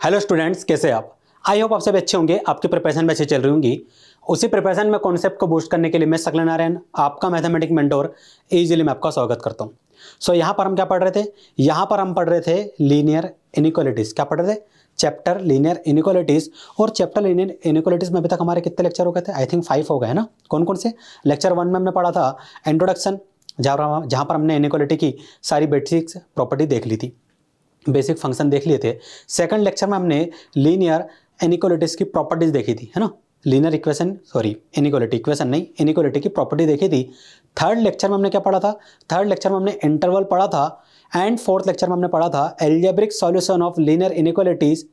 Hello students, कैसे आप? I hope आप सब अच्छे होंगे, आपकी प्रिपरेशन में अच्छी चल रही होंगी। उसी प्रिपरेशन में कॉन्सेप्ट को बूस्ट करने के लिए मैं सकलन नारायण, आपका मैथमेटिक मेंटोर, इजीली मैं आपका स्वागत करता हूँ। सो यहाँ पर हम क्या पढ़ रहे थे? यहाँ पर हम पढ़ रहे थे लीनियर इनइक्वालिटीज। क्या पढ़ रहे थे? Chapter linear inequalities. और चैप्टर लीनियर इनइक्वालिटीज में अभी तक हमारे कितने लेक्चर हो गए थे? आई थिंक 5 हो गए है ना। कौन कौन से? लेक्चर 1 में हमने पढ़ा था इंट्रोडक्शन, जहाँ पर हमने इनइक्वालिटी की सारी बेसिक्स प्रॉपर्टी देख ली थी, बेसिक फंक्शन देख लिए थे। सेकंड लेक्चर में हमने लीनियर इनइक्वालिटीज की प्रॉपर्टीज देखी थी, है ना। Linear equation, sorry inequality, equation नहीं, इनइक्वालिटी की प्रॉपर्टी देखी थी। थर्ड लेक्चर में हमने क्या पढ़ा था? थर्ड लेक्चर में हमने इंटरवल पढ़ा था। एंड फोर्थ लेक्चर में हमने पढ़ा था algebraic solution of linear inequalities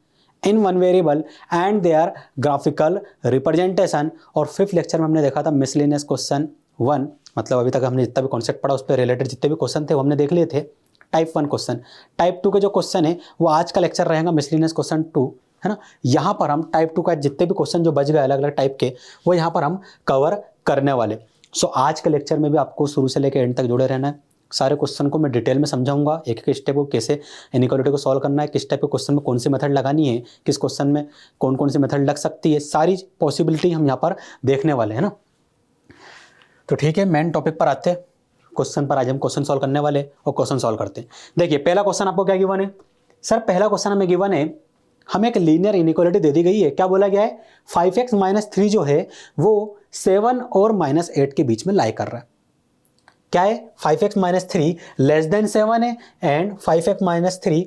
in one variable and their graphical representation. और फिफ्थ लेक्चर में हमने देखा था मिसलेनियस क्वेश्चन 1, मतलब अभी तक हमने जितना भी कॉन्सेप्ट पढ़ा उस पर रिलेटेड जितने भी क्वेश्चन थे वो हमने देख लिए थे। टाइप 1 क्वेश्चन, टाइप 2 के जो क्वेश्चन है वो आज का लेक्चर रहेगा मिसलेनियस क्वेश्चन 2, है ना। यहाँ पर हम टाइप 2 का जितने भी क्वेश्चन जो बच गए अलग अलग टाइप के, वो यहाँ पर हम कवर करने वाले। सो आज के लेक्चर में भी आपको शुरू से लेकर एंड तक जुड़े रहना है। सारे क्वेश्चन को मैं डिटेल में समझाऊंगा, एक एक स्टेप को कैसे इनइक्वालिटी को सॉल्व करना है, किस टाइप के क्वेश्चन में कौन सी मेथड लगानी है, किस क्वेश्चन में कौन कौन सी मेथड लग सकती है, सारी पॉसिबिलिटी हम यहाँ पर देखने वाले हैं ना। तो ठीक है, मेन टॉपिक पर आते हैं। क्वेश्चन पर आज हम क्वेश्चन सॉल्व करने वाले और क्वेश्चन सॉल्व करते हैं। देखिए पहला क्वेश्चन आपको क्या गिवन है? सर पहला क्वेश्चन हमें गिवन है, हमें एक लीनियर इनइक्वालिटी दे दी गई है। क्या बोला गया है? 5x - 3 जो है वो 7 और -8 के बीच में लाई कर रहा है। क्या है? 5x - 3 लेस देन 7 है and 5x - 3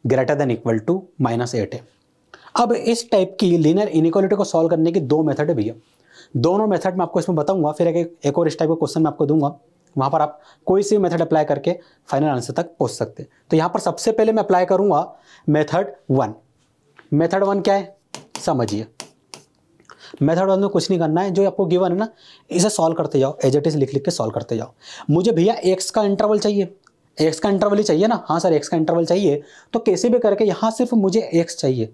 greater than equal to -8 है। अब इस टाइप की लीनियर इनइक्वालिटी को सॉल्व करने की दो मेथड है भैया। दोनों मेथड मैं आपको इसमें बताऊंगा, फिर एक और इस टाइप का क्वेश्चन मैं आपको दूंगा, वहां पर आप कोई सी मेथड अप्लाई करके फाइनल आंसर तक पहुंच सकते हैं। तो यहां पर सबसे पहले मैं अप्लाई करूंगा मेथड 1। मेथड 1 क्या है समझिए। मेथड 1 में कुछ नहीं करना है, जो आपको गिवन है ना इसे सॉल्व करते जाओ, एज इट इज लिख लिख के सॉल्व करते जाओ। मुझे भैया एक्स का इंटरवल चाहिए, एक्स का इंटरवल ही चाहिए ना। हाँ सर एक्स का इंटरवल चाहिए, तो कैसे भी करके यहाँ सिर्फ मुझे एक्स चाहिए,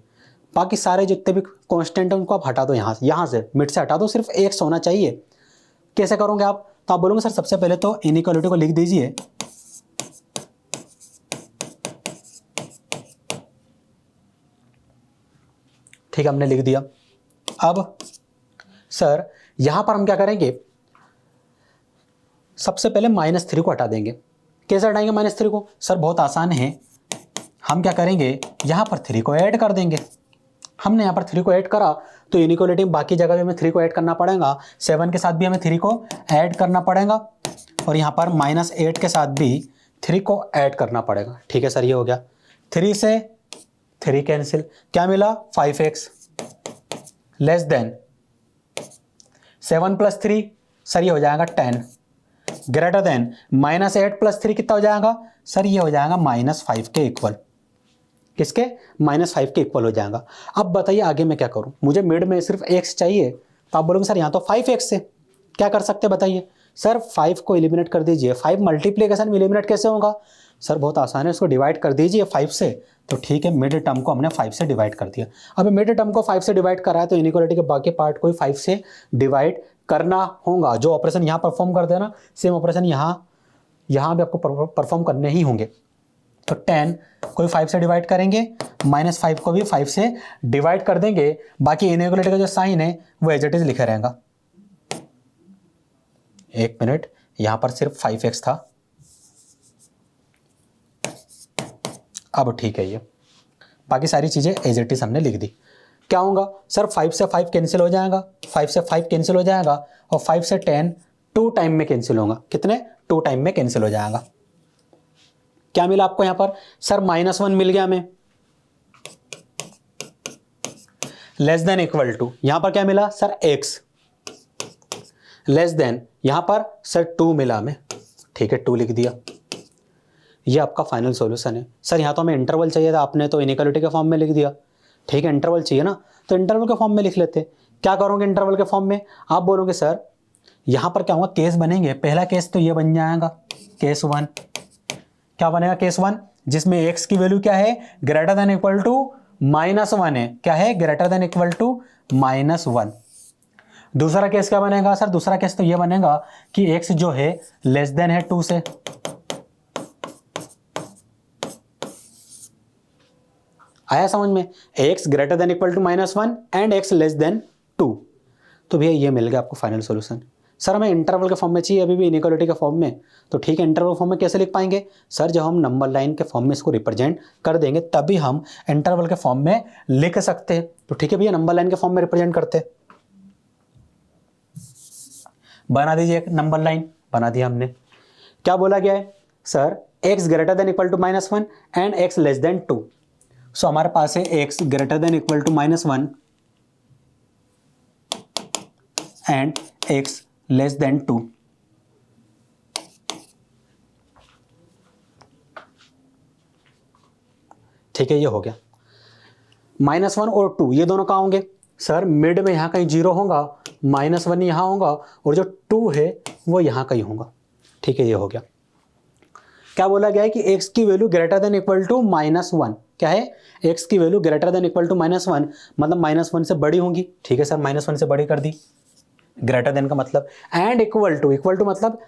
बाकी सारे जितने भी कांस्टेंट है उनको आप हटा दो, यहाँ से मिड से हटा दो, सिर्फ एक्स होना चाहिए। कैसे करोगे आप? तो आप बोलोगे सर सबसे पहले तो इनइक्वालिटी को लिख दीजिए। ठीक है, हमने लिख दिया। अब सर यहां पर हम क्या करेंगे? सबसे पहले -3 को हटा देंगे। कैसे हटाएंगे -3 को? सर बहुत आसान है, हम क्या करेंगे यहां पर 3 को ऐड कर देंगे। हमने यहाँ पर 3 को ऐड करा तो इनइक्वालिटी में बाकी जगह भी हमें 3 को ऐड करना पड़ेगा, 7 के साथ भी हमें 3 को ऐड करना पड़ेगा और यहाँ पर -8 के साथ भी 3 को ऐड करना पड़ेगा। ठीक है सर, ये हो गया। 3 से 3 कैंसिल, क्या मिला? 5x लेस देन 7 + 3, सर ये हो जाएगा 10, ग्रेटर देन -8 + 3 कितना हो जाएगा? सर ये हो जाएगा -5 के इक्वल। किसके? -5 के इक्वल हो जाएगा। अब बताइए आगे मैं क्या करूं? मुझे मिड में सिर्फ x चाहिए, तो आप बोलोगे सर यहाँ तो 5x से क्या कर सकते हैं बताइए? सर 5 को एलिमिनेट कर दीजिए। 5 मल्टीप्लिकेशन में एलिमिनेट कैसे होगा? सर बहुत आसान है, उसको डिवाइड कर दीजिए 5 से। तो ठीक है, मिड टर्म को हमने 5 से डिवाइड कर दिया। अब मिड टर्म को 5 से डिवाइड करा है तो इनइक्वालिटी के बाकी पार्ट को 5 से डिवाइड करना होगा। जो ऑपरेशन यहाँ परफॉर्म कर देना, सेम ऑपरेशन यहाँ भी आपको परफॉर्म करने ही होंगे। तो 10 को भी 5 से डिवाइड करेंगे, -5 को भी 5 से डिवाइड कर देंगे। बाकी इनइक्वालिटी का जो साइन है वो एज इट इज लिखा रहेगा। एक मिनट, यहां पर सिर्फ 5x था। अब ठीक है, ये बाकी सारी चीजें एज इट इज हमने लिख दी। क्या होगा सर? 5 से 5 कैंसिल हो जाएगा, 5 से 5 कैंसिल हो जाएगा और 5 से 10 2 टाइम में कैंसिल होगा। कितने? 2 टाइम में कैंसिल हो जाएगा। क्या मिला आपको यहां पर? सर -1 मिल गया हमें, लेस देन इक्वल टू, यहां पर क्या मिला? सर x लेस देन, यहां पर सर 2 मिला हमें। ठीक है, 2 लिख दिया। ये आपका फाइनल सॉल्यूशन है। सर यहां तो हमें इंटरवल चाहिए था, आपने तो इनइक्वालिटी के फॉर्म में लिख दिया। ठीक है, इंटरवल चाहिए ना, तो इंटरवल के फॉर्म में लिख लेते। क्या करोगे इंटरवल के फॉर्म में? आप बोलोगे सर यहां पर क्या होगा? केस बनेंगे। पहला केस तो ये बन जाएगा केस 1। क्या बनेगा केस 1? जिसमें x की वैल्यू क्या है? ग्रेटर देन इक्वल टू -1 है। क्या है? Greater than equal to -1। दूसरा केस क्या बनेगा? सर दूसरा केस तो ये बनेगा कि x जो है लेस देन है 2 से। आया समझ में? x greater than equal to -1 and x less than 2। तो भैया ये मिल गया आपको फाइनल सॉल्यूशन। सर हमें इंटरवल के फॉर्म में चाहिए, अभी भी इनइक्वालिटी के फॉर्म में। तो ठीक है, इंटरवल फॉर्म में कैसे लिख पाएंगे सर? जब हम नंबर लाइन के फॉर्म में इसको रिप्रेजेंट कर देंगे तभी हम इंटरवल के फॉर्म में लिख सकते हैं। तो ठीक है भैया, नंबर लाइन के फॉर्म में रिप्रेजेंट करते हैं। बना दीजिए एक नंबर लाइन, बना दिया हमने। क्या बोला गया है sir? x greater than equal to -1 and x less than 2। So हमारे पास है x greater than equal to -1 and x less than 2। ठीक है, ये हो गया। -1 और 2 ये दोनों कहाँ होंगे सर? मिड में यहां कहीं 0 होगा, -1 यहां होगा और जो 2 है वो यहां कहीं होगा। ठीक है, ये हो गया। क्या बोला गया है कि x की value greater than equal to -1। क्या है? x की value greater than equal to -1 मतलब -1 से बड़ी होंगी। ठीक है सर, -1 से बड़ी कर दी। ग्रेटर देन का मतलब एंड इक्वल टू मतलब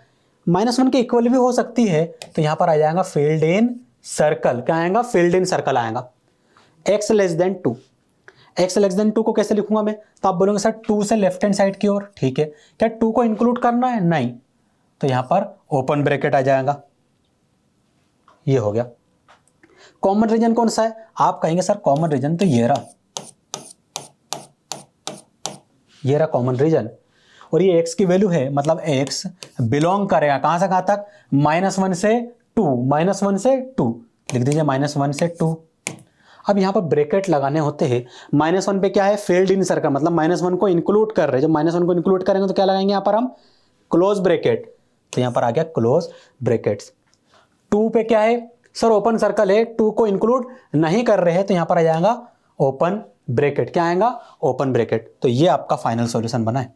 -1 के इक्वल भी हो सकती है। तो यहां पर आ जाएगा फील्ड इन सर्कल। क्या आएगा? फील्ड इन सर्कल आएगा। x less than 2। x less than 2 को कैसे लिखूंगा मैं? तो आप बोलोगे सर 2 से लेफ्ट हैंड साइड की ओर। ठीक है, क्या 2 को इंक्लूड करना है? नहीं। तो यहां पर ओपन ब्रैकेट आ जाएगा। ये हो गया। कॉमन रीजन कौन सा है? आप कहेंगे सर कॉमन रीजन तो ये रहा कॉमन रीजन। और ये x की वैल्यू है, मतलब x बिलोंग करेगा कहां से कहां तक? -1 से 2। -1 से 2 लिख दीजिए, -1 से 2। अब यहां पर ब्रैकेट लगाने होते हैं। -1 पे क्या है? फील्ड इन सर्कल, मतलब -1 को इंक्लूड कर रहे हैं। जब -1 को इंक्लूड करेंगे तो क्या लगाएंगे यहां पर हम? Close bracket. तो यहां पर आ गया क्लोज ब्रैकेट्स। 2 पे क्या है सर? ओपन सर्कल है, 2 को इंक्लूड नहीं कर रहे हैं तो यहां पर आ जाएगा ओपन ब्रैकेट। क्या आएगा? Open bracket. तो ये आपका फाइनल सॉल्यूशन बना है।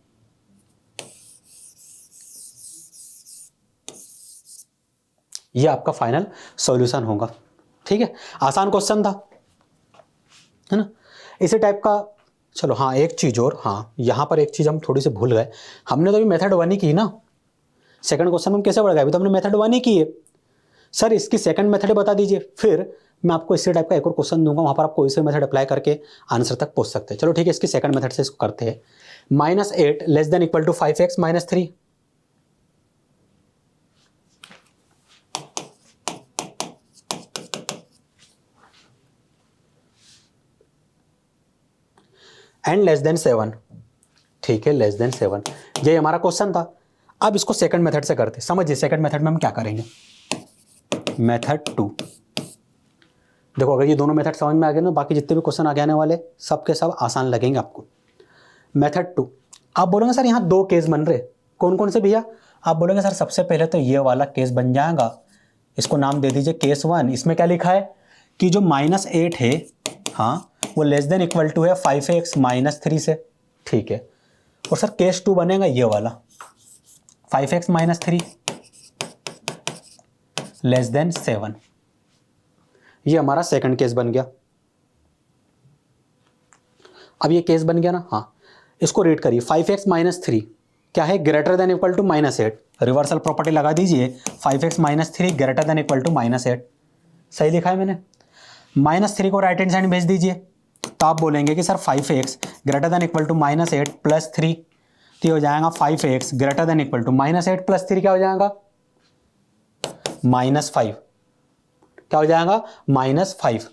ये आपका फाइनल सॉल्यूशन होगा। ठीक है, आसान क्वेश्चन था, है ना? इसी टाइप का। चलो हाँ, एक चीज और। हाँ, यहां पर एक चीज हम थोड़ी सी भूल गए। हमने तो अभी मेथड 1 ही की ना। सेकंड क्वेश्चन में कैसे बढ़ गए? अभी तो हमने मेथड 1 ही की है। सर इसकी सेकंड मेथड बता दीजिए, फिर मैं आपको इसी टाइप का एक और क्वेश्चन दूंगा, वहां पर आप कोई से मेथड अप्लाई करके आंसर तक पहुंच सकते हैं। चलो ठीक है, इसकी सेकंड मेथड से इसको करते हैं। -8 less than equal to 5x - 3। And less than 7। ठीक है, लेस देन 7, ये हमारा क्वेश्चन था। अब इसको सेकंड मेथड से करते हैं। समझिए सेकंड मेथड में हम क्या करेंगे। मेथड 2। देखो, अगर ये दोनों मेथड समझ में आ गए ना, बाकी जितने भी क्वेश्चन आगे आने वाले सबके सब आसान लगेंगे आपको। मेथड 2। आप बोलोगे सर यहाँ 2 केस बन रहे, कौन कौन से भैया? आप बोलोगे सर सबसे पहले तो ये वाला केस बन जाएगा, इसको नाम दे दीजिए केस 1। इसमें क्या लिखा है कि जो -8 है, हाँ, वो लेस देन इक्वल टू है 5x - 3 से। ठीक है, और सर केस 2 बनेगा ये वाला 5x - 3 लेस देन 7। ये हमारा सेकंड केस बन गया। अब ये केस बन गया ना, हाँ, इसको रीड करिए। 5x - 3 क्या है? Greater than equal to -8। Reversal property लगा दीजिए। 5x - 3 greater than equal to -8। सही लिखा है मैंने। -3 को राइट हैंड साइड में भेज दीजिए। तो आप बोलेंगे कि sir 5x greater than equal to -8 plus 3। तो हो जाएगा 5x greater than equal to -8 plus 3 क्या हो जाएगा? -5। क्या हो जाएगा? -5।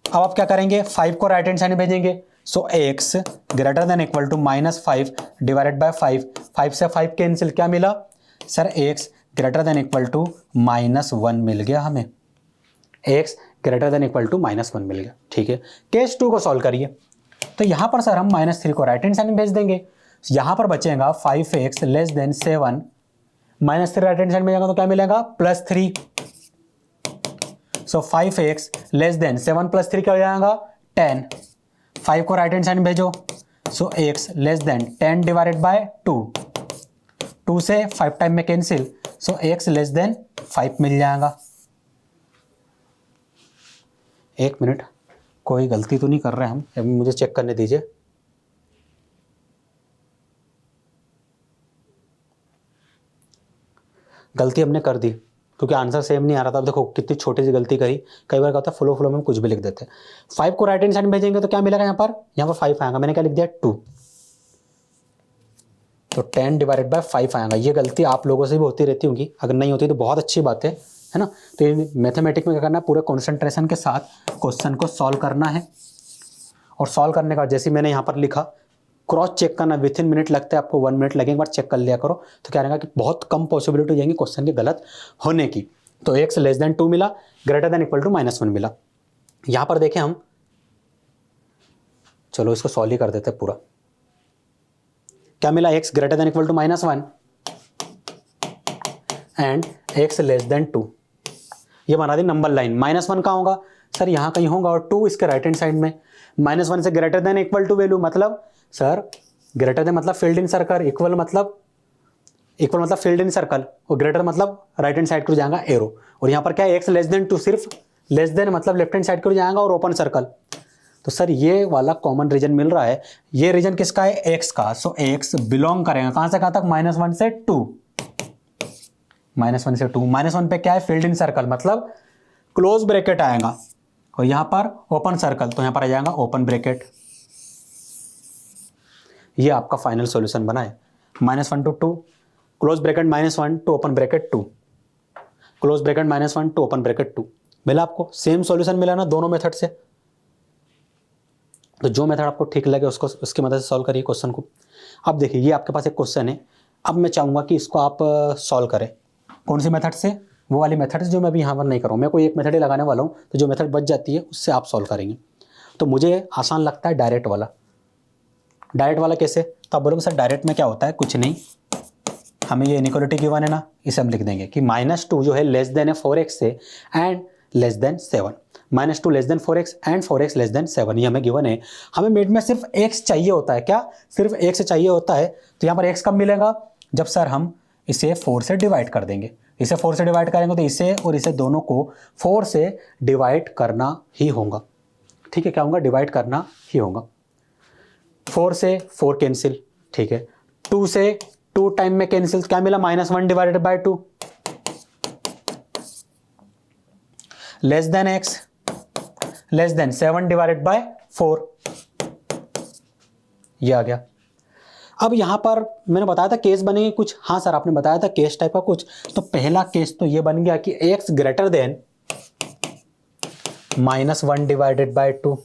अब आप क्या करेंगे? 5 को राइट हैंड साइड में भेजेंगे। So x greater than equal to -5 divided by 5। 5 से 5 कैंसिल, क्या मिला sir? x greater than equal to -1 मिल गया हमें। x greater than equal to -1 मिल गया। ठीक है, केस 2 को सॉल्व करिए। तो यहां पर सर हम -3 को राइट हैंड साइड में भेज देंगे। यहां पर बचेगा 5x less than 7। -3 right hand side में जाएगा तो क्या मिलेगा? +3। सो 5x लेस देन 7 + 3 क्या हो जाएगा? 10। 5 को राइट हैंड साइड में भेजो। सो x less then 10 divided bye 2। 2 से 5 टाइम में कैंसिल। सो x लेस देन 5 मिल जाएगा। एक मिनट, कोई गलती तो नहीं कर रहे हम? अभी मुझे चेक करने दीजिए। गलती हमने कर दी। क्योंकि आंसर सेम नहीं आ रहा था। अब देखो कितनी छोटी सी गलती करी, कई बार क्या होता है फ्लो में हम कुछ भी लिख देते हैं। 5 को राइट हैंड साइड भेजेंगे तो क्या मिलेगा यहाँ पर 5 आएगा, मैंने क्या लिख दिया 2, तो 10 डिवाइडेड बाय 5 आएगा। ये गलती आप लोगों से भी होती रहती होंगी, अगर नहीं होती तो बहुत अच्छी बात है ना। तो ये मैथमेटिक्स में क्या करना है, पूरे कॉन्सेंट्रेशन के साथ क्वेश्चन को सॉल्व करना है। और सॉल्व करने का जैसे मैंने यहाँ पर लिखा, क्रॉस चेक करना विथ इन मिनट लगता है, आपको 1 मिनट लगेगा, एक बार चेक कर लिया करो। तो क्या रहेगा कि बहुत कम पॉसिबिलिटी हो जाएंगी क्वेश्चन के गलत होने की। तो x लेस देन 2 मिला, ग्रेटर देन इक्वल टू -1 मिला। यहाँ पर देखें हम, चलो इसको सॉल्व ही कर देते हैं पूरा। क्या मिला, x greater than equal to -1 and x less than 2। ये बना दी नंबर लाइन। -1 कहाँ होगा सर, यहाँ कहीं होगा, और 2 इसके राइट हैंड साइड में। -1 से greater than equal to value मतलब सर ग्रेटर देन मतलब फील्ड इन सर्कल, इक्वल मतलब फील्ड इन सर्कल, और ग्रेटर मतलब राइट हैंड साइड को जाएगा एरो। और यहाँ पर क्या है, x लेस देन 2, सिर्फ लेस देन मतलब लेफ्ट हैंड साइड को जाएगा और ओपन सर्कल। तो सर ये वाला कॉमन रीजन मिल रहा है। ये रीजन किसका है, x का। सो x बिलोंग करेगा कहां से कहां तक, -1 से 2, -1 से 2। -1 पे क्या है, फील्ड इन सर्कल मतलब क्लोज ब्रैकेट आएगा, और यहां पर ओपन सर्कल, तो यहां पर आ जाएगा ओपन ब्रैकेट। ये आपका फाइनल सॉल्यूशन बना है। -1 to 2, close bracket -1 to open bracket 2, close bracket -1 to open bracket 2। मिला आपको, सेम सॉल्यूशन मिला ना दोनों मेथड से। तो जो मेथड आपको ठीक लगे उसको, उसकी मदद से सॉल्व करिए क्वेश्चन को। अब देखिए ये आपके पास एक क्वेश्चन है, अब मैं चाहूंगा कि इसको आप सॉल्व करें। कौन सी मेथड से, वो वाली मेथड से जो मैं अभी यहाँ पर नहीं करूँ, मैं कोई एक मेथड ही लगाने वाला हूँ। तो जो मेथड बच जाती है उससे आप सॉल्व करेंगे। तो मुझे आसान लगता है डायरेक्ट वाला। डायरेक्ट वाला कैसे, तो आप बोलोगे सर डायरेक्ट में क्या होता है, कुछ नहीं, हमें ये इनइक्वालिटी गिवन है ना, इसे हम लिख देंगे कि -2 जो है लेस देन है 4x से and less than 7। -2 less than 4x and 4x less than 7, ये हमें गिवन है। हमें मिड में सिर्फ x चाहिए होता है, क्या सिर्फ x चाहिए होता है। तो यहाँ पर x कब मिलेगा, जब सर हम इसे 4 से डिवाइड कर देंगे। इसे 4 से डिवाइड करेंगे तो इसे और इसे दोनों को 4 से डिवाइड करना ही होगा। ठीक है, क्या होगा, डिवाइड करना ही होगा। 4 से 4 कैंसिल, ठीक है। 2 से 2 टाइम में कैंसिल, क्या मिला, -1 divided by 2 less than x less than 7 divided by 4, ये आ गया। अब यहां पर मैंने बताया था केस बनेंगे कुछ, हाँ सर आपने बताया था केस टाइप का कुछ। तो पहला केस तो ये बन गया कि x greater then -1 divided by 2।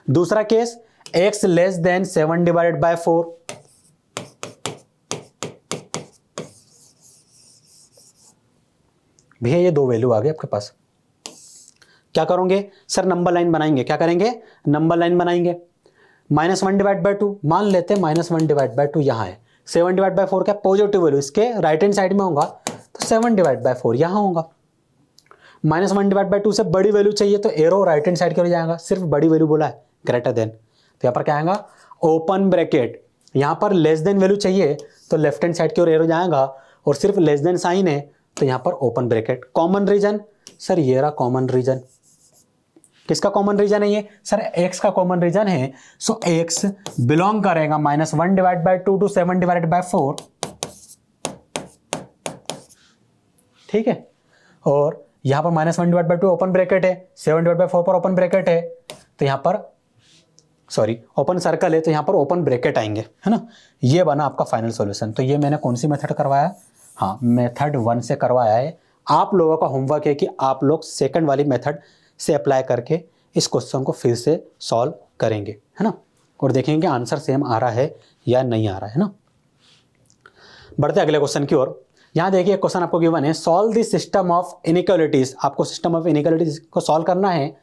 दूसरा case x less than 7 divided by 4। भैया ये दो वैल्यू आ गए आपके पास। क्या करोगे सर, नंबर लाइन बनाएंगे। क्या करेंगे, नंबर लाइन बनाएंगे। -1 डिवाइड बाय 2 मान लेते हैं, -1 डिवाइड बाय 2 यहाँ है। 7 डिवाइड बाय 4 क्या पॉजिटिव वैल्यू, इसके राइट हैंड साइड में होगा, तो 7 डिवाइड बाय 4 यहाँ होगा। -1 डिवाइड बाय 2 से बड़ी वैल्यू चाहिए तो एरो राइट हैंड साइड की ओर जाएगा, सिर्फ बड़ी वैल्यू बोला है ग्रेटर देन, तो यहाँ पर क्या आएगा ओपन ब्रैकेट। यहाँ पर लेस देन वैल्यू चाहिए तो लेफ्ट हैंड साइड की ओर एरो जाएगा, और सिर्फ लेस देन साइन है तो यहाँ पर open bracket. Common region sir ये रहा कॉमन रीजन। किसका कॉमन रीजन है ये, सर x का कॉमन रीजन है। सो x बिलोंग करेगा -1 divide by 2 to 7 divided by 4, ठीक है। और यहां पर -1 डिवाइड बाय 2 ओपन ब्रैकेट है, 7 डिवाइड बाय 4 पर ओपन ब्रैकेट है, तो यहां पर सॉरी ओपन सर्कल है तो यहां पर ओपन ब्रैकेट आएंगे, है ना। ये बना आपका फाइनल सॉल्यूशन। तो ये मैंने कौन सी मेथड करवाया, हाँ मेथड 1 से करवाया है। आप लोगों का होमवर्क है कि आप लोग सेकंड वाली मेथड से अप्लाई करके इस क्वेश्चन को फिर से सॉल्व करेंगे, है ना, और देखेंगे आंसर सेम आ रहा है या नहीं आ रहा है ना। बढ़ते अगले क्वेश्चन की ओर। यहां देखिए क्वेश्चन आपको गिवन है, solve the system of inequalities. आपको सिस्टम ऑफ इनइक्वालिटीज को सॉल्व करना है।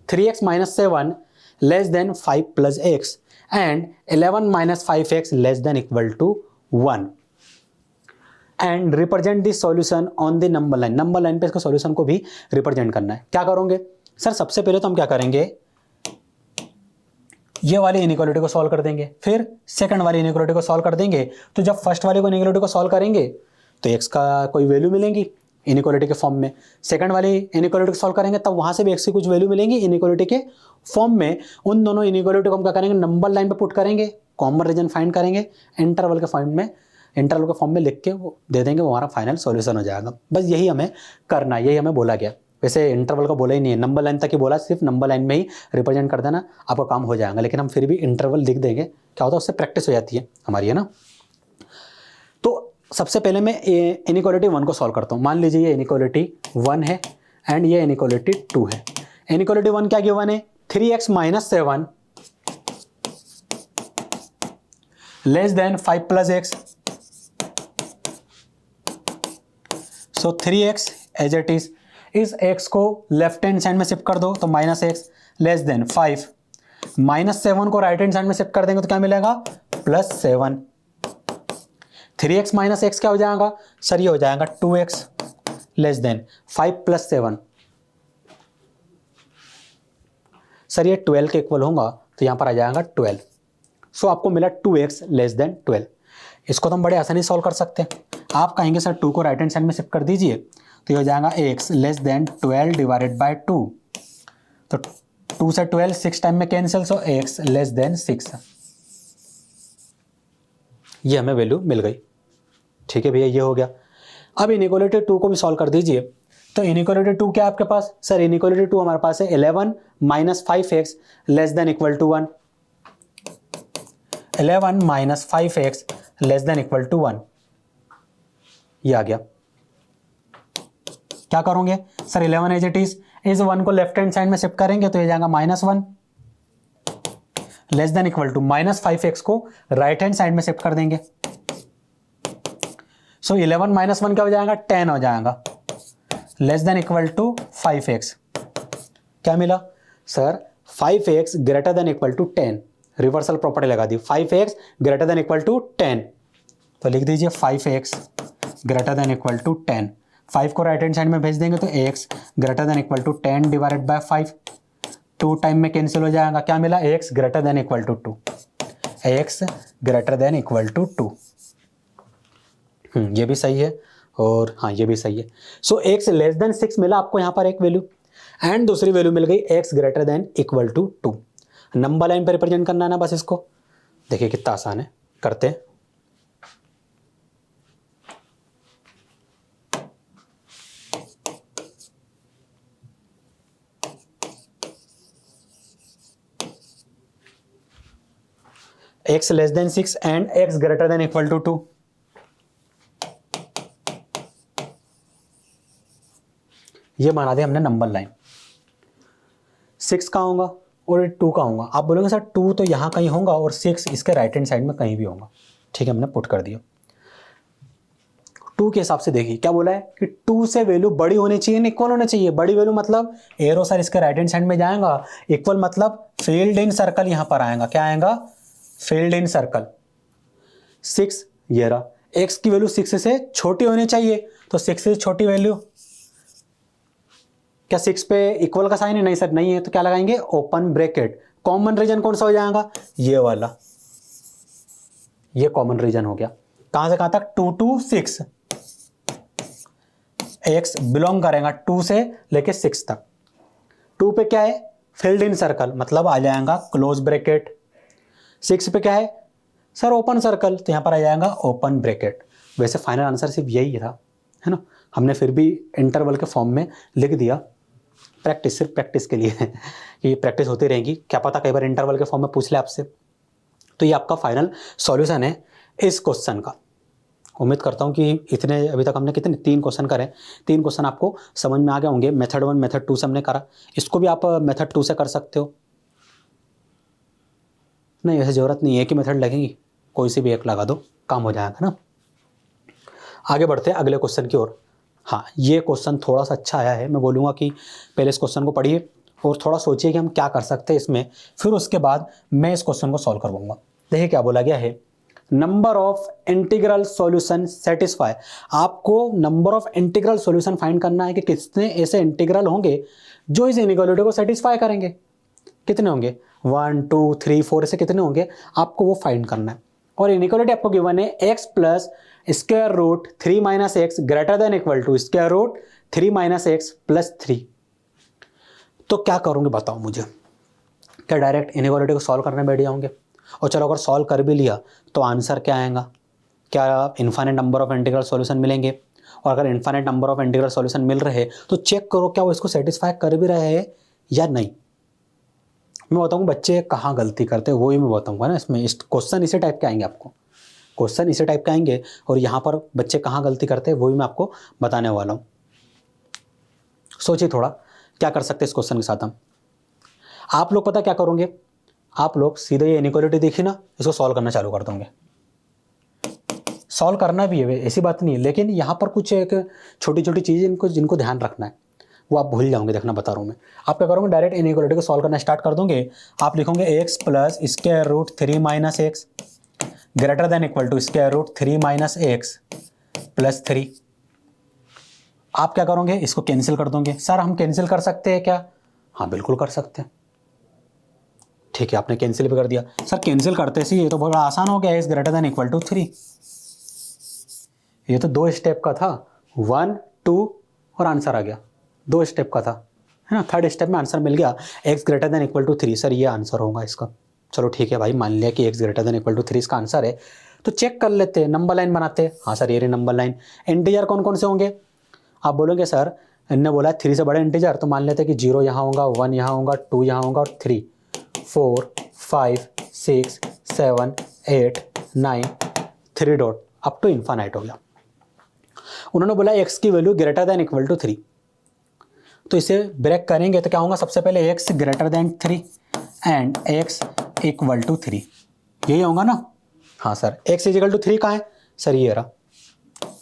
3x - 7 less than 5 + x and 11 - 5x less than equal to 1 and represent the solution on the number line. Number line पे इसको solution को भी represent करना है। क्या करोगे सर, सबसे पहले तो हम क्या करेंगे, ये वाली इनइक्वालिटी को सॉल्व कर देंगे, फिर सेकंड वाली इनइक्वालिटी को सॉल्व कर देंगे। तो जब फर्स्ट वाली को इनइक्वालिटी को सॉल्व करेंगे तो x का कोई वैल्यू मिलेंगी इनइक्वालिटी के फॉर्म में। सेकंड वाली इनइक्वालिटी को सॉल्व करेंगे तब वहां से भी x की कुछ वैल्यू मिलेंगी इनइक्वालिटी के फॉर्म में। उन दोनों इनइक्वालिटी को हम क्या करेंगे, नंबर लाइन पे पुट करेंगे, कॉमन रीजन फाइंड करेंगे, इंटरवल के फाइंड में इंटरवल के फॉर्म में लिख के वो दे देंगे, वो हमारा फाइनल सॉल्यूशन हो जाएगा। बस यही हमें करना है, यही हमें बोला गया। वैसे इंटरवल का बोला ही नहीं है, नंबर लाइन तक ही बोला, सिर्फ नंबर लाइन में ही रिप्रेजेंट कर देना, आपका काम हो जाएगा। लेकिन हम फिर भी इंटरवल लिख देंगे, क्या होता है उससे प्रैक्टिस हो जाती है हमारी, है ना। तो सबसे पहले मैं इनइक्वालिटी 1 को सॉल्व करता हूँ। मान लीजिए ये इनइक्वालिटी 1 है एंड ये इनइक्वालिटी 2 है। इनइक्वालिटी 1 क्या गिवन है, 3x - 7 less than 5 + x। So 3x as it is, इस x को लेफ्ट हैंड साइड में शिफ्ट कर दो तो -x लेस देन 5, -7 को राइट हैंड साइड में शिफ्ट कर देंगे तो क्या मिलेगा, +7। 3x - x क्या हो जाएगा सर, ये हो जाएगा 2x लेस देन 5 + 7। सर ये 12 के इक्वल होगा तो यहाँ पर आ जाएगा 12। सो आपको मिला 2x लेस देन 12। इसको तो हम बड़े आसानी से सॉल्व कर सकते हैं। आप कहेंगे सर 2 को राइट हैंड साइड में शिफ्ट कर दीजिए तो ये हो जाएगा x less then 12 divided by 2। तो 2 से 12 6 टाइम में कैंसिल, सो x लेस देन 6। ये हमें वैल्यू मिल गई। ठीक है भैया, ये हो गया। अब इनइक्वालिटी 2 को भी सॉल्व कर दीजिए। तो इनइक्वालिटी 2 क्या है आपके पास, सर इनइक्वालिटी 2 हमारे पास है 11 - 5x less than equal to 1। 11 - 5x less than equal to 1, ये आ गया। क्या करोगे सर, 11 एज इट इज 1 को लेफ्ट हैंड साइड में शिफ्ट करेंगे तो ये जाएगा -1 less than equal to -5x को राइट हैंड साइड में शिफ्ट कर देंगे। सो 11 - 1 क्या हो जाएगा, 10 हो जाएगा less than equal to 5x। क्या मिला सर, 5x greater than equal to 10। Reversal property लगा दी, 5x greater than equal to 10। तो लिख दीजिए 5x greater than equal to 10। 5 को राइट हैंड साइड में भेज देंगे तो x greater than equal to 10 divided by 5। 2 time में कैंसिल हो जाएगा, क्या मिला, x greater than equal to 2। x greater than equal to 2। ये भी सही है और हाँ ये भी सही है। सो x लेस देन 6 मिला आपको यहाँ पर एक वैल्यू, एंड दूसरी वैल्यू मिल गई x greater than equal to 2। Number line पर रिप्रेजेंट करना है ना बस इसको। देखिए कितना आसान है, करते हैं। x less than 6 and x greater than equal to 2। ये बना दिया हमने नंबर लाइन। 6 का होगा और 2 का होगा। आप बोलोगे सर 2 तो यहाँ कहीं होगा और 6 इसके राइट हैंड साइड में कहीं भी होगा। ठीक है, हमने पुट कर दिया। 2 के हिसाब से देखिए क्या बोला है कि 2 से वैल्यू बड़ी होनी चाहिए, इक्वल होनी चाहिए। बड़ी वैल्यू मतलब एरो सर इसके राइट हैंड साइड में जाएगा, इक्वल मतलब फील्ड इन सर्कल यहाँ पर आएगा। क्या आएगा, फील्ड इन सर्कल। 6 ये रहा, x की वैल्यू 6 से छोटी होनी चाहिए, तो 6 से छोटी वैल्यू, क्या 6 पे इक्वल का साइन है, नहीं सर नहीं है, तो क्या लगाएंगे, ओपन ब्रैकेट। कॉमन रीजन कौन सा हो जाएगा, ये वाला, ये कॉमन रीजन हो गया। कहां से कहां तक, 2 to 6। x बिलोंग करेगा 2 से लेके 6 तक। 2 पे क्या है, फिल्ड इन सर्कल, मतलब आ जाएगा क्लोज ब्रैकेट। 6 पे क्या है सर, ओपन सर्कल, तो यहां पर आ जाएगा ओपन ब्रैकेट। वैसे फाइनल आंसर सिर्फ यही था, है ना। हमने फिर भी इंटरवल के फॉर्म में लिख दिया। प्रैक्टिस, सिर्फ प्रैक्टिस के लिए कि प्रैक्टिस होती रहेगी, क्या पता कई बार इंटरवल के फॉर्म में पूछ ले आपसे। तो ये आपका फाइनल सॉल्यूशन है इस क्वेश्चन का। उम्मीद करता हूँ कि इतने अभी तक हमने कितने 3 क्वेश्चन करे, 3 क्वेश्चन आपको समझ में आ गए होंगे। मेथड 1 मेथड 2 से हमने करा, इसको भी आप मेथड 2 से कर सकते हो। नहीं ऐसे ज़रूरत नहीं है कि मेथड लगेंगी, कोई सी भी एक लगा दो, काम हो जाएगा ना। आगे बढ़ते हैं अगले क्वेश्चन की ओर। हाँ, ये क्वेश्चन थोड़ा सा अच्छा आया है। मैं बोलूँगा कि पहले इस क्वेश्चन को पढ़िए और थोड़ा सोचिए कि हम क्या कर सकते हैं इसमें, फिर उसके बाद मैं इस क्वेश्चन को सॉल्व करवाऊंगा। देखिए क्या बोला गया है, number of integral solution satisfy. आपको number of integral solution find करना है कि कितने ऐसे इंटीग्रल होंगे जो इस इनइक्वालिटी को सेटिस्फाई करेंगे। कितने होंगे, 1 2 3 4 ऐसे कितने होंगे, आपको वो फाइंड करना है। और इनइक्वालिटी आपको गिवन है x plus square root 3 minus x greater than equal to square root 3 minus x plus 3। तो क्या करोगे बताओ मुझे, क्या डायरेक्ट इनइक्वालिटी को सॉल्व करने बैठ जाओगे? और चलो अगर सॉल्व कर भी लिया तो आंसर क्या आएगा, क्या infinite number of integral solution मिलेंगे? और अगर infinite number of integral solution मिल रहे तो चेक करो क्या वो इसको सेटिस्फाई कर भी रहे हैं या नहीं। मैं बताऊँ बच्चे कहाँ गलती करते हैं वही मैं बताऊँगा ना इसमें। इस क्वेश्चन इसी टाइप के आएंगे आपको, क्वेश्चन इसी टाइप के आएंगे और यहाँ पर बच्चे कहाँ गलती करते हैं वही मैं आपको बताने वाला हूँ। सोचिए थोड़ा क्या कर सकते हैं इस क्वेश्चन के साथ हम। आप लोग पता क्या करोगे, आप लोग सीधे ये इनइक्वालिटी देखी ना, इसको सॉल्व करना चालू कर दोगे। सॉल्व करना भी है, ऐसी बात नहीं है, लेकिन यहाँ पर कुछ एक छोटी छोटी चीज़ जिनको ध्यान रखना है वो आप भूल जाओगे। देखना बता रहा हूँ मैं। आप क्या करोगे, डायरेक्ट इनइक्वालिटी को सॉल्व करना स्टार्ट कर दोगे। आप लिखोगे x plus square root 3 minus x greater than equal to square root 3 minus x plus 3। आप क्या करोगे, इसको कैंसिल कर दोगे। सर हम कैंसिल कर सकते हैं क्या? हाँ बिल्कुल कर सकते हैं। ठीक है, आपने कैंसिल भी कर दिया। सर कैंसिल करते से ये तो बहुत आसान हो गया, x greater than equal to 3। ये तो 2 स्टेप का था, 1 2 और आंसर आ गया। 2 स्टेप का था, है ना। 3rd स्टेप में आंसर मिल गया, x greater than equal to 3। Sir ये आंसर होगा इसका। चलो ठीक है भाई, मान लिया कि x greater than equal to 3 इसका आंसर है। तो चेक कर लेते हैं, नंबर लाइन बनाते हैं। हाँ सर ये रही नंबर लाइन। इंटीजर कौन कौन से होंगे? आप बोलोगे सर इनने बोला 3 से बड़ा इंटीजर, तो मान लेते हैं कि 0 यहाँ होगा, 1 यहाँ होगा, 2 यहाँ होगा और 3 4 5 6 7 8 9 3 डॉट अप टू इन्फाइनाइट हो गया। उन्होंने बोला x की value greater than equal to 3, तो इसे ब्रेक करेंगे तो क्या होगा, सबसे पहले x greater than 3 and x equal to 3, यही होगा ना। हाँ सर x इक्वल टू 3 कहाँ है? सर ये रहा।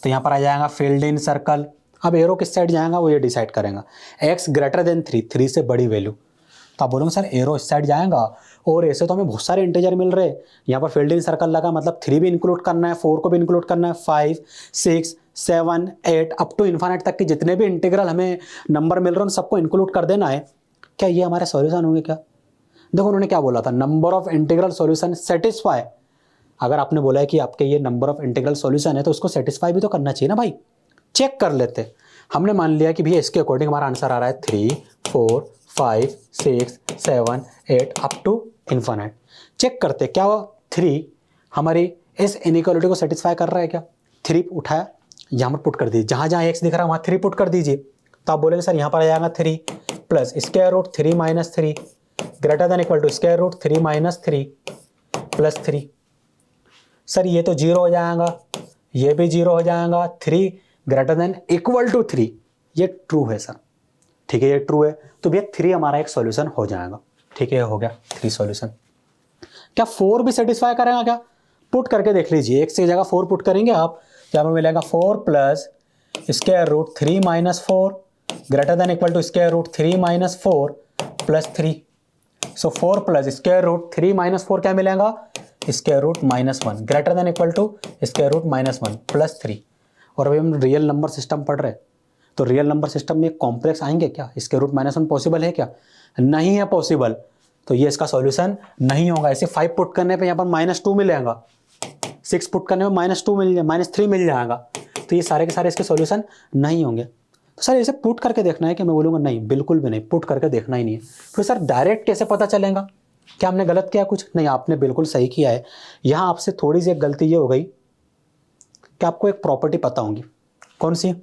तो यहाँ पर आ जाएगा फील्ड इन सर्कल। अब एरो किस साइड जाएगा वो ये डिसाइड करेगा। x ग्रेटर देन 3, 3 से बड़ी वैल्यू, तो आप बोलोगे सर एरो इस साइड जाएगा और ऐसे तो हमें बहुत सारे इंटीजर मिल रहे हैं। यहाँ पर फील्ड इन सर्कल लगा, मतलब 3 भी इंक्लूड करना है, 4 को भी इंक्लूड करना है, 5 6 7 8 अप टू इन्फाइनाइट तक के जितने भी इंटीग्रल हमें नंबर मिल रहे हैं उन सबको इंक्लूड कर देना है। क्या ये हमारे सॉल्यूशन होंगे क्या? देखो उन्होंने क्या बोला था, number of integral solution satisfy. अगर आपने बोला है कि आपके ये नंबर ऑफ इंटीग्रल सॉल्यूशन है तो उसको सेटिस्फाई भी तो करना चाहिए ना भाई। चेक कर लेते। हमने मान लिया कि भैया इसके अकॉर्डिंग हमारा आंसर आ रहा है 3 4 5 6 7 8 अप टू इन्फाइनाइट। चेक करते क्या 3 हमारी इस इनइक्वालिटी को सेटिस्फाई कर रहा है क्या? 3 उठाया, यहाँ पर पुट कर दीजिए, जहाँ जहाँ x दिख रहा है वहाँ 3 पुट कर दीजिए। तो आप बोलेंगे सर यहाँ पर आ जाएगा 3 plus square root 3 minus 3 greater than equal to square root 3 minus 3 plus 3। Sir ये तो 0 हो जाएगा, ये भी 0 हो जाएगा। 3 ग्रेटर देन इक्वल टू 3, ये ट्रू है सर। ठीक है ये ट्रू है, तो भैया 3 हमारा एक सॉल्यूशन हो जाएगा। ठीक है हो गया 3 सॉल्यूशन। क्या 4 भी सेटिस्फाई करेगा क्या? पुट करके देख लीजिए, x की जगह 4 पुट करेंगे आप, क्या हमें मिलेगा 4 plus square root 3 minus 4 greater than equal to square root 3 minus 4 plus 3। So 4 plus square root 3 minus 4 क्या मिलेगा, square root minus 1 greater than equal to square root minus 1 plus 3। और अभी हम रियल नंबर सिस्टम पढ़ रहे हैं, तो real number system में कॉम्प्लेक्स आएंगे क्या? स्क्वायर रूट माइनस 1 पॉसिबल है क्या? नहीं है पॉसिबल, तो ये इसका सॉल्यूशन नहीं होगा। ऐसे 5 पुट करने पे यहाँ पर -2 मिलेगा, 6 पुट करने में -2 मिल जाए, -3 मिल जाएगा, तो ये सारे के सारे इसके सॉल्यूशन नहीं होंगे। तो सर इसे पुट करके देखना है कि? मैं बोलूँगा नहीं, बिल्कुल भी नहीं, पुट करके देखना ही नहीं है। फिर सर डायरेक्ट कैसे पता चलेगा? क्या हमने गलत किया कुछ? नहीं, आपने बिल्कुल सही किया है। यहाँ आपसे थोड़ी सी एक गलती ये हो गई कि आपको एक प्रॉपर्टी पता होगी। कौन सी?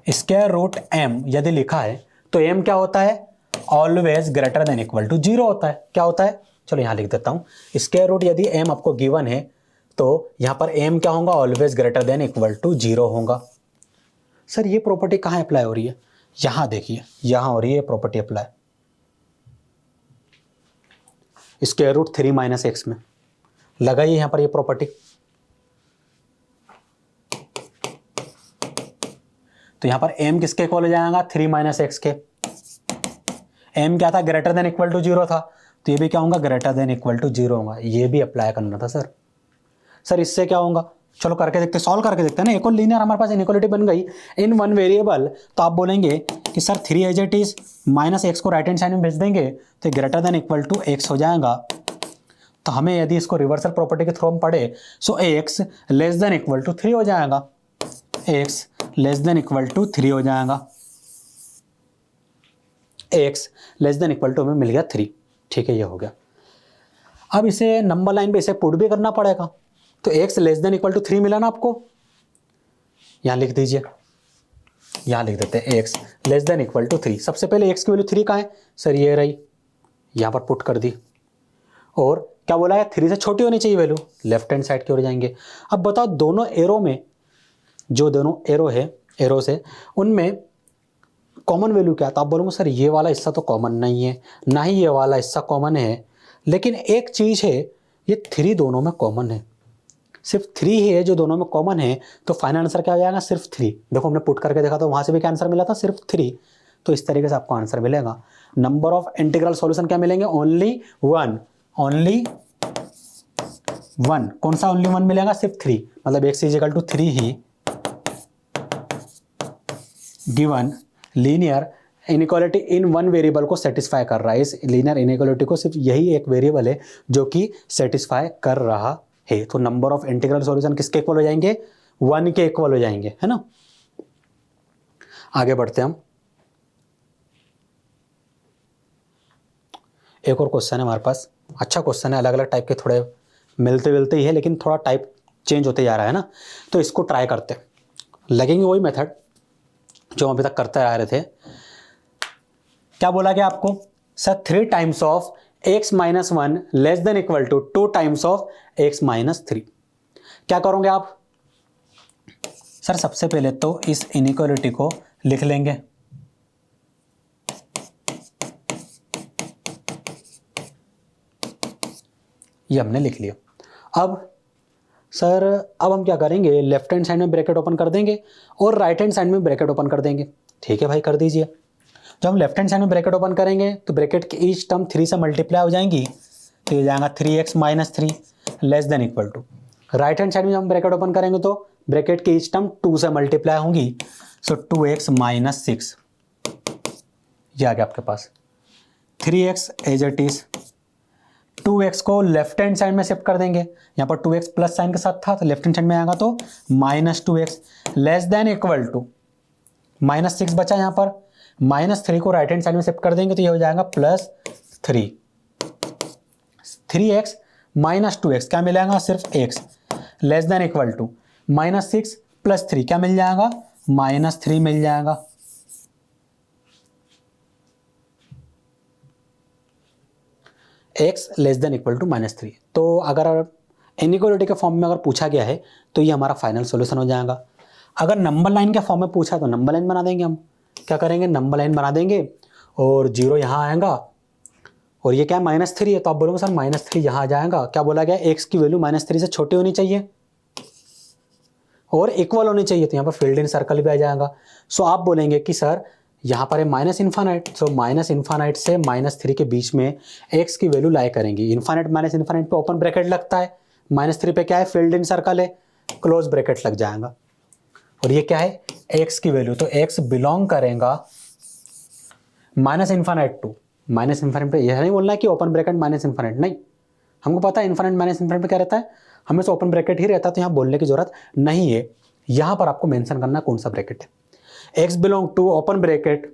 स्क्वायर रूट m यदि लिखा है तो m क्या होता है? Always greater than equal to 0 होता है। क्या होता है? चलो यहाँ लिख देता हूँ, स्क्वायर रूट यदि m आपको गिवन है तो यहाँ पर m क्या होगा? Always greater than equal to 0 होगा। सर ये प्रॉपर्टी कहाँ अप्लाई हो रही है? यहाँ देखिए, यहाँ हो रही है property apply, square root 3 minus x में लगाइए यहाँ पर ये प्रॉपर्टी। तो यहाँ पर m किसके इक्वल हो जाएगा? 3 माइनस एक्स के। m क्या था? ग्रेटर देन इक्वल टू 0 था, तो ये भी क्या होगा? ग्रेटर देन इक्वल टू 0 होगा। ये भी अप्लाई करना था सर। सर इससे क्या होगा? चलो करके देखते, सॉल्व करके देखते हैं ना। एक और लीनियर हमारे पास इनइक्वालिटी बन गई इन वन वेरिएबल। तो आप बोलेंगे कि sir 3 as it is minus x को राइट हैंड साइड में भेज देंगे तो greater than equal to x हो जाएगा। तो हमें यदि इसको रिवर्सल प्रॉपर्टी के थ्रू हम पढ़े so x less than equal to 3 हो जाएगा, x less than equal to 3 हो जाएगा, x less than equal to हमें मिल गया 3। ठीक है ये हो गया। अब इसे नंबर लाइन पे इसे पुट भी करना पड़ेगा। तो x less than equal to 3 मिला ना आपको, यहां लिख दीजिए, यहां लिख देते हैं x less than equal to 3। सबसे पहले x की वैल्यू 3 कहाँ है सर, ये रही, यहां पर पुट कर दी। और क्या बोला है, 3 से छोटी होनी चाहिए वैल्यू, लेफ्ट हैंड साइड की ओर जाएंगे। अब बताओ दोनों एरो में, जो दोनों एरो है, एरो से उनमें कॉमन वैल्यू क्या है, तो आप बोलोगे सर ये वाला हिस्सा तो कॉमन नहीं है, ना ही ये वाला हिस्सा कॉमन है, लेकिन एक चीज है, ये 3 दोनों में कॉमन है, सिर्फ 3 ही है जो दोनों में कॉमन है। तो फाइनल आंसर क्या हो जाएगा, सिर्फ 3। देखो हमने पुट करके देखा तो वहां से भी क्या आंसर मिला था, सिर्फ 3। तो इस तरीके से आपको आंसर मिलेगा। नंबर ऑफ इंटीग्रल सॉल्यूशन क्या मिलेंगे, ओनली 1, ओनली 1। कौन सा ओनली 1 मिलेगा, सिर्फ 3, मतलब x इज इक्वल टू 3 ही given linear inequality in one variable को सेटिस्फाई कर रहा है। इस लीनियर इनइक्वालिटी को सिर्फ यही एक वेरिएबल है जो कि सेटिस्फाई कर रहा है। तो नंबर ऑफ इंटीग्रल सॉल्यूशन किसके इक्वल हो जाएंगे, 1 के इक्वल हो जाएंगे, है ना। आगे बढ़ते हैं हम, एक और क्वेश्चन है हमारे पास, अच्छा क्वेश्चन है, अलग अलग टाइप के, थोड़े मिलते जुलते ही है लेकिन थोड़ा टाइप चेंज होते जा रहा है ना, तो इसको ट्राई करते हैं। लगेंगे वही मेथड जो हम अभी तक करते आ रहे थे। क्या बोला गया आपको, sir 3 times of x minus 1 less than equal to 2 times of x minus 3। क्या करोगे आप, सर सबसे पहले तो इस इनइक्वालिटी को लिख लेंगे, ये हमने लिख लिया। अब सर अब हम क्या करेंगे, लेफ्ट हैंड साइड में ब्रैकेट ओपन कर देंगे और राइट हैंड साइड में ब्रैकेट ओपन कर देंगे। ठीक है भाई, कर दीजिए। जब हम लेफ्ट हैंड साइड में ब्रैकेट ओपन करेंगे तो ब्रैकेट की ईच टर्म 3 से मल्टीप्लाई हो जाएंगी, तो ये जाएगा 3x minus 3 less than equal to. Right hand side में जब हम ब्रैकेट ओपन करेंगे तो ब्रैकेट की ईच टर्म 2 से मल्टीप्लाई होंगी, सो 2x माइनस 6, ये आ गया आपके पास 3x as it is. 2x को लेफ्ट हैंड साइड में शिफ्ट कर देंगे, यहाँ पर 2x प्लस साइन के साथ था तो लेफ्ट हैंड साइड में आएगा तो minus 2x less than equal to minus 6 बचा, यहाँ पर माइनस 3 को राइट हैंड साइड में शिफ्ट कर देंगे तो ये हो जाएगा प्लस 3। 3x माइनस 2x क्या मिलेगा, सिर्फ x less than equal to minus 6 plus 3 क्या मिल जाएगा, माइनस 3 मिल जाएगा। x less than equal to minus 3। तो अगर इनइक्वालिटी के फॉर्म में अगर पूछा गया है तो ये हमारा फाइनल सॉल्यूशन हो जाएगा। अगर नंबर लाइन के फॉर्म में पूछा तो नंबर लाइन बना देंगे, हम क्या करेंगे, नंबर लाइन बना देंगे और 0 यहाँ आएगा और ये क्या है, माइनस 3 है, तो आप बोलोगे सर माइनस 3 यहाँ आ जाएगा। क्या बोला गया, x की वैल्यू माइनस 3 से छोटी होनी चाहिए और इक्वल होनी चाहिए, तो यहाँ पर फिल्ड इन सर्कल भी आ जाएगा। सो आप बोलेंगे कि सर यहाँ पर है minus infinite, so minus infinite से माइनस 3 के बीच में x की वैल्यू लाई करेंगे। इन्फानाइट माइनस इन्फानाइट पे ओपन ब्रैकेट लगता है, माइनस 3 पे क्या है, फिल्ड इन सर्कल है, क्लोज ब्रैकेट लग जाएगा। और ये क्या है, x की वैल्यू, तो x बिलोंग करेगा minus infinite to, minus infinite पे यह नहीं बोलना है कि ओपन ब्रैकेट माइनस इन्फानाइट, नहीं, हमको पता है इन्फानाइट माइनस इन्फानाइट पे क्या रहता है, हमेशा ओपन ब्रैकेट ही रहता है, तो यहाँ बोलने की जरूरत नहीं है। यहाँ पर आपको मेंशन करना कौन सा ब्रैकेट है, x belong to open bracket,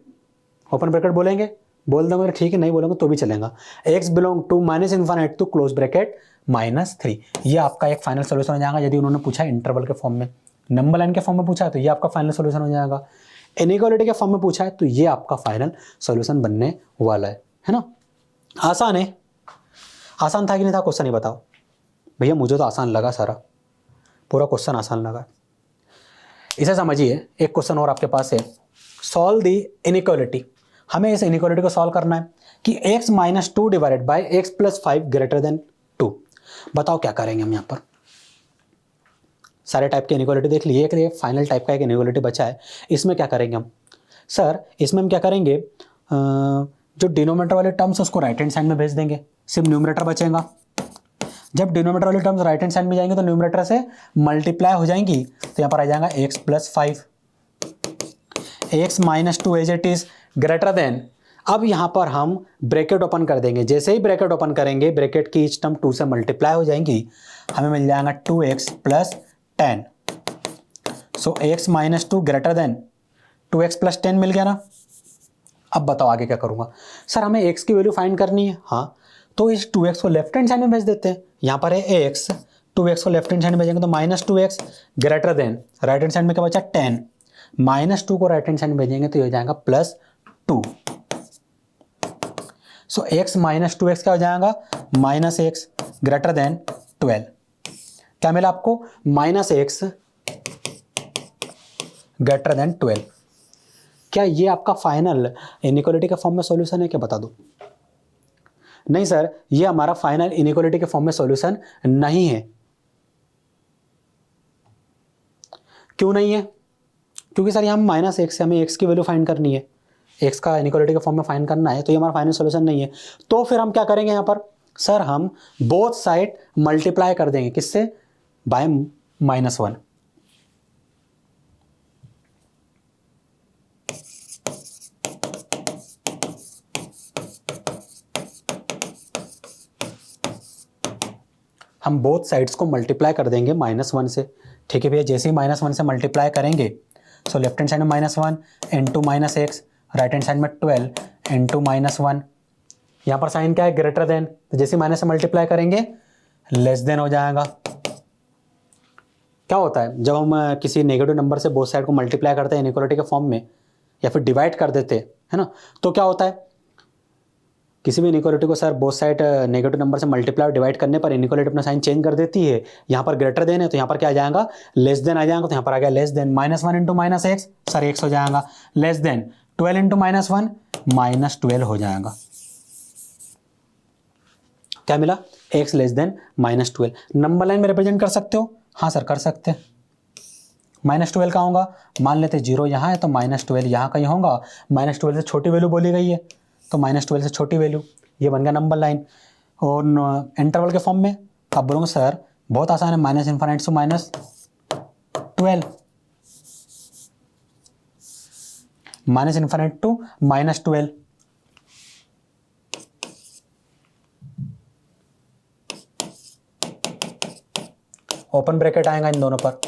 open bracket बोलेंगे, बोल दोगे ठीक है, नहीं बोलेंगे तो भी चलेगा, x belong to minus infinite to close bracket minus 3। ये आपका एक फाइनल सोल्यूशन हो जाएगा। यदि उन्होंने पूछा इंटरवल के फॉर्म में, नंबर लाइन के फॉर्म में पूछा है तो ये आपका फाइनल सोल्यूशन हो जाएगा। इनइक्वालिटी के फॉर्म में पूछा है तो ये आपका फाइनल सोल्यूशन बनने वाला है ना। आसान है, आसान था कि नहीं था क्वेश्चन, ही बताओ भैया। मुझे तो आसान लगा, सारा पूरा क्वेश्चन आसान लगा। इसे समझिए, एक क्वेश्चन और आपके पास है, सॉल्व द इनइक्वालिटी। हमें इस इनइक्वालिटी को सॉल्व करना है कि x minus 2 divided by x plus 5 greater than 2। बताओ क्या करेंगे हम यहाँ पर। सारे टाइप के इनइक्वालिटी देख लिए, एक फाइनल टाइप का एक इनइक्वालिटी बचा है, इसमें क्या करेंगे हम, सर इसमें हम क्या करेंगे, जो डिनोमिनेटर वाले टर्म्स उसको राइट हैंड साइड में भेज देंगे, सिर्फ न्यूमरेटर बचेगा। जब डिनोमिनेटर वाले टर्म्स राइट हैंड साइड में जाएंगे तो न्यूमरेटर से मल्टीप्लाई हो जाएंगी, तो यहाँ पर आ जाएगा x plus 5, x minus 2 as it is greater than. अब यहाँ पर हम ब्रैकेट ओपन कर देंगे, जैसे ही ब्रैकेट ओपन करेंगे ब्रैकेट की ईच टर्म 2 से मल्टीप्लाई हो जाएंगी, हमें मिल जाएगा 2x plus 10। So x minus 2 greater than 2x plus 10 मिल गया ना। अब बताओ आगे क्या करूँगा, सर हमें x की वैल्यू फाइंड करनी है, हाँ, तो इस 2x को लेफ्ट हैंड साइड में भेज देते हैं। यहाँ पर है x 2x को लेफ्ट हैंड साइड में भेजेंगे तो -2x greater than, right hand side में क्या बचा 10, -2 को राइट हैंड साइड में भेजेंगे तो ये हो जाएगा +2। सो x -2x क्या हो जाएगा -x ग्रेटर देन 12। क्या मिला आपको -x ग्रेटर देन 12। क्या ये आपका फाइनल इनइक्वालिटी के फॉर्म में सॉल्यूशन है क्या, बता दो। नहीं सर, ये हमारा फाइनल इनइक्वालिटी के फॉर्म में सॉल्यूशन नहीं है। क्यों नहीं है? क्योंकि सर यहाँ -x से हमें x की वैल्यू फाइंड करनी है, x का इनइक्वालिटी के फॉर्म में फाइंड करना है, तो ये हमारा फाइनल सॉल्यूशन नहीं है। तो फिर हम क्या करेंगे यहाँ पर, सर हम बोथ साइड मल्टीप्लाई कर देंगे, किससे, बाय -1। हम बोथ साइड्स को मल्टीप्लाई कर देंगे -1 से। ठीक है भैया, जैसे ही -1 से मल्टीप्लाई करेंगे सो लेफ्ट हैंड साइड में -1 into -x, right hand side में 12 इंटू -1। यहाँ पर साइन क्या है, ग्रेटर देन, तो जैसे माइनस से मल्टीप्लाई करेंगे लेस देन हो जाएगा। क्या होता है जब हम किसी नेगेटिव नंबर से बोथ साइड को मल्टीप्लाई करते हैं इनइक्वालिटी के फॉर्म में, या फिर डिवाइड कर देते हैं, है ना, तो क्या होता है, किसी भी इनइक्वालिटी को sir both side negative number से मल्टीप्लाई और डिवाइड करने पर इनइक्वालिटी अपना साइन चेंज कर देती है। यहाँ पर ग्रेटर देन है तो यहाँ पर क्या आ जाएगा, लेस देन आ जाएगा, तो यहाँ पर आ गया less than. -1 into -x, sir x हो जाएगा, लेस देन 12 इंटू -1 -12 हो जाएगा। क्या मिला, x less then -12। Number line में रिप्रेजेंट कर सकते हो, हाँ सर कर सकते हैं। -12 का होगा, मान लेते 0 यहाँ है तो -12 यहाँ कहीं होगा, -12 से छोटी वैल्यू बोली गई है तो -12 से छोटी वैल्यू, ये बन गया नंबर लाइन। और इंटरवल के फॉर्म में अब बोलूँगा सर बहुत आसान है, -∞ से -12, -∞ टू -12। ओपन ब्रैकेट आएगा इन दोनों पर,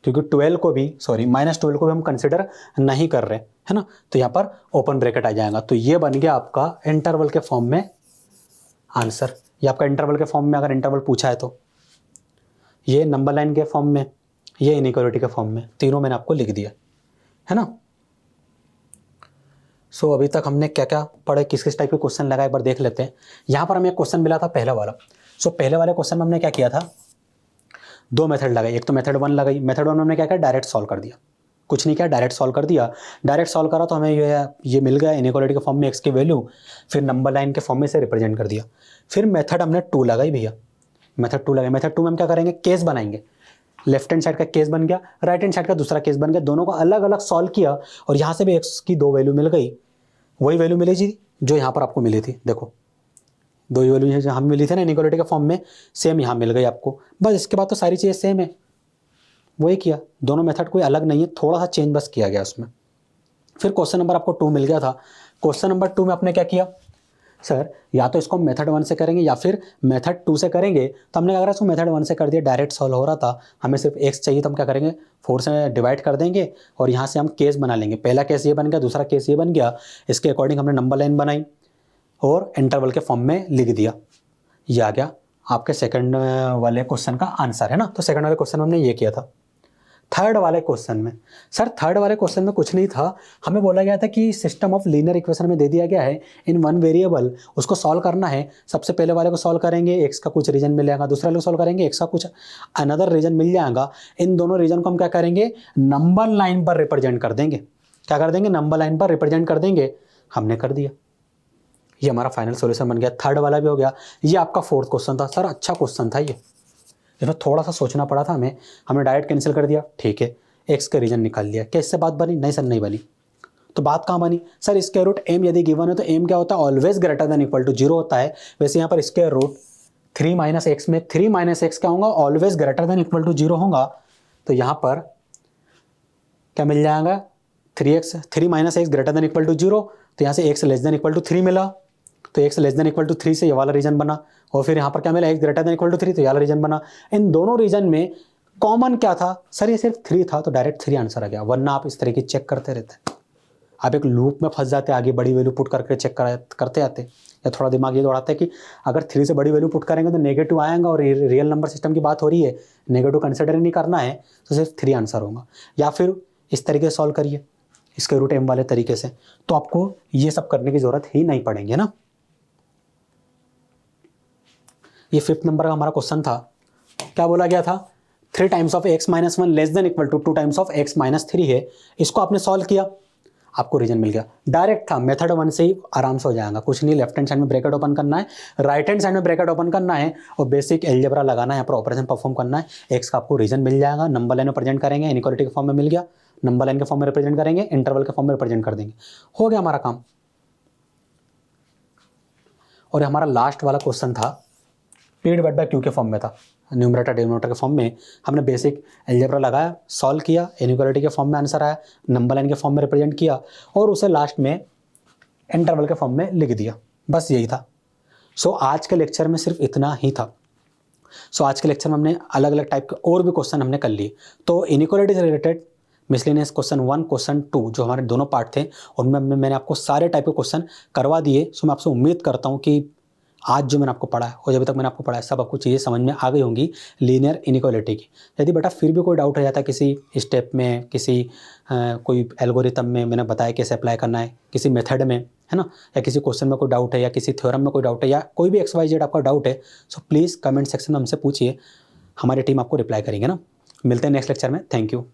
क्योंकि 12 को भी -12 को भी हम कंसिडर नहीं कर रहे, है ना, तो यहाँ पर ओपन ब्रैकेट आ जाएगा। तो ये बन गया आपका इंटरवल के फॉर्म में आंसर। ये आपका इंटरवल के फॉर्म में, अगर इंटरवल पूछा है तो ये नंबर लाइन के फॉर्म में, ये इनइक्वालिटी के फॉर्म में, तीनों मैंने आपको लिख दिया, है ना। सो अभी तक हमने क्या क्या पढ़े, किस किस टाइप के क्वेश्चन लगा, एक बार देख लेते हैं। यहाँ पर हमें एक क्वेश्चन मिला था पहला वाला। सो पहले वाले क्वेश्चन में हमने क्या किया था, दो मेथड लगाई, एक तो मेथड 1 लगाई। मेथड 1 में हमने क्या किया, डायरेक्ट सॉल्व कर दिया, कुछ नहीं किया, डायरेक्ट सॉल्व कर दिया। डायरेक्ट सॉल्व करा तो हमें ये मिल गया इनइक्वालिटी के फॉर्म में x की वैल्यू, फिर नंबर लाइन के फॉर्म में से रिप्रेजेंट कर दिया। फिर मेथड हमने 2 लगाई भैया, मेथड 2 लगाई। मेथड 2 में हम क्या करेंगे, केस बनाएंगे। लेफ्ट हैंड साइड का केस बन गया, राइट हैंड साइड का दूसरा केस बन गया, दोनों को अलग अलग सॉल्व किया और यहाँ से भी x की 2 वैल्यू मिल गई, वही वैल्यू मिली जी जो यहाँ पर आपको मिली थी। देखो 2 वैल्यू जो हमें मिली थी ना इनइक्वालिटी के फॉर्म में, सेम यहाँ मिल गई आपको। बस इसके बाद तो सारी चीज़ें सेम है, वही किया। दोनों मेथड कोई अलग नहीं है, थोड़ा सा चेंज बस किया गया उसमें। फिर क्वेश्चन नंबर आपको 2 मिल गया था। क्वेश्चन नंबर 2 में आपने क्या किया, सर या तो इसको मेथड 1 से करेंगे या फिर मेथड 2 से करेंगे। तो हमने क्या करा, इसको मेथड 1 से कर दिया, डायरेक्ट सॉल्व हो रहा था, हमें सिर्फ x चाहिए, तो हम क्या करेंगे 4 से डिवाइड कर देंगे और यहाँ से हम केस बना लेंगे। पहला केस ये बन गया, दूसरा केस ये बन गया, इसके अकॉर्डिंग हमने नंबर लाइन बनाई और इंटरवल के फॉर्म में लिख दिया। ये आ गया आपके सेकंड वाले क्वेश्चन का आंसर, है ना। तो सेकंड वाले क्वेश्चन में हमने ये किया था। थर्ड वाले क्वेश्चन में, सर थर्ड वाले क्वेश्चन में कुछ नहीं था, हमें बोला गया था कि सिस्टम ऑफ लीनियर इक्वेशन में दे दिया गया है इन 1 वेरिएबल, उसको सॉल्व करना है। सबसे पहले वाले को सॉल्व करेंगे, x का कुछ रीजन मिल जाएगा, दूसरे वाले को सॉल्व करेंगे, x का कुछ अनदर रीजन मिल जाएगा। इन दोनों रीजन को हम क्या करेंगे, नंबर लाइन पर रिप्रेजेंट कर देंगे। क्या कर देंगे, नंबर लाइन पर रिप्रेजेंट कर देंगे। हमने कर दिया, ये हमारा फाइनल सॉल्यूशन बन गया। थर्ड वाला भी हो गया। ये आपका फोर्थ क्वेश्चन था। सर अच्छा क्वेश्चन था ये, इसमें थोड़ा सा सोचना पड़ा था हमें, हमने डायरेक्ट कैंसिल कर दिया, ठीक है, x का रीजन निकाल लिया। क्या इससे बात बनी, नहीं सर नहीं बनी। तो बात कहाँ बनी, सर स्क्वायर रूट m यदि गिवन है तो m क्या होता है, always greater than equal to 0 होता है। वैसे यहाँ पर स्क्वायर रूट 3 - x में 3 - x क्या होगा, always greater than equal to 0 होगा। तो यहाँ पर क्या मिल जाएगा, 3 - x greater than equal to 0, तो यहाँ से x less than equal to 3 मिला, तो x less than equal to 3 से ये वाला रीजन बना। और फिर यहाँ पर क्या मिला, x greater than equal to 3, तो ये वाला रीजन बना। इन दोनों रीजन में कॉमन क्या था, सर ये सिर्फ 3 था, तो डायरेक्ट 3 आंसर आ गया, वरना आप इस तरह की चेक करते रहते। आप एक लूप में फंस जाते, आगे बड़ी वैल्यू पुट करके चेक करते आते, या थोड़ा दिमाग ये दौड़ाते हैं कि अगर 3 से बड़ी वैल्यू पुट करेंगे तो नेगेटिव आएगा, और रियल नंबर सिस्टम की बात हो रही है, नेगेटिव कंसिडर ही नहीं करना है, तो सिर्फ 3 आंसर होगा। या फिर इस तरीके से सॉल्व करिए, इसके रूट m वाले तरीके से, तो आपको ये सब करने की जरूरत ही नहीं पड़ेगी ना। ये 5th नंबर का हमारा क्वेश्चन था। क्या बोला गया था? 3 times of x minus 1 less than equal to 2 times of x minus 3 है। इसको आपने सॉल्व किया, आपको रीजन मिल गया। डायरेक्ट था, मेथड 1 से ही आराम से हो जाएगा। कुछ नहीं, लेफ्ट हैंड साइड में ब्रैकेट ओपन करना है, राइट हैंड साइड में ब्रैकेट ओपन करना है, और बेसिक एलजेब्रा लगाना है, यहाँ पर ऑपरेशन परफॉर्म करना है। x का आपको रीजन मिल जाएगा, नंबर लाइन में प्रेजेंट करेंगे, इनइक्वालिटी के फॉर्म में मिल गया, नंबर लाइन के फॉर्म में रिप्रेजेंट करेंगे, इंटरवल के फॉर्म में रिप्रेजेंट कर देंगे, हो गया हमारा काम। और हमारा लास्ट वाला क्वेश्चन था, पी डिवाइड बाय क्यू के फॉर्म में था, न्यूमरेटर डिनोमिनेटर के फॉर्म में। हमने बेसिक एलजेब्रा लगाया, सॉल्व किया, इनइक्वालिटी के फॉर्म में आंसर आया, नंबर लाइन के फॉर्म में रिप्रेजेंट किया, और उसे लास्ट में इंटरवल के फॉर्म में लिख दिया। बस यही था। सो आज के लेक्चर में सिर्फ इतना ही था। सो आज के लेक्चर में हमने अलग अलग टाइप के और भी क्वेश्चन हमने कर लिए। तो इनइक्वालिटी से रिलेटेड मिसलेनियस क्वेश्चन 1, क्वेश्चन 2 जो हमारे दोनों पार्ट थे, उनमें मैंने आपको सारे टाइप के क्वेश्चन करवा दिए। सो मैं आपसे उम्मीद करता हूँ कि आज जो मैंने आपको पढ़ा है और जब तक मैंने आपको पढ़ा है, सब आपको चीज़ें समझ में आ गई होंगी लीनियर इनइक्वालिटी की। यदि बेटा फिर भी कोई डाउट हो जाता है किसी स्टेप में, किसी कोई एल्गोरिथम में मैंने बताया कैसे अप्लाई करना है, किसी मेथड में, है ना, या किसी क्वेश्चन में कोई डाउट है, या किसी थ्योरम में कोई डाउट है, या कोई भी XYZ आपका डाउट है, सो प्लीज़ कमेंट सेक्शन में हमसे पूछिए, हमारी टीम आपको रिप्लाई करेंगे ना। मिलते हैं नेक्स्ट लेक्चर में। Thank you.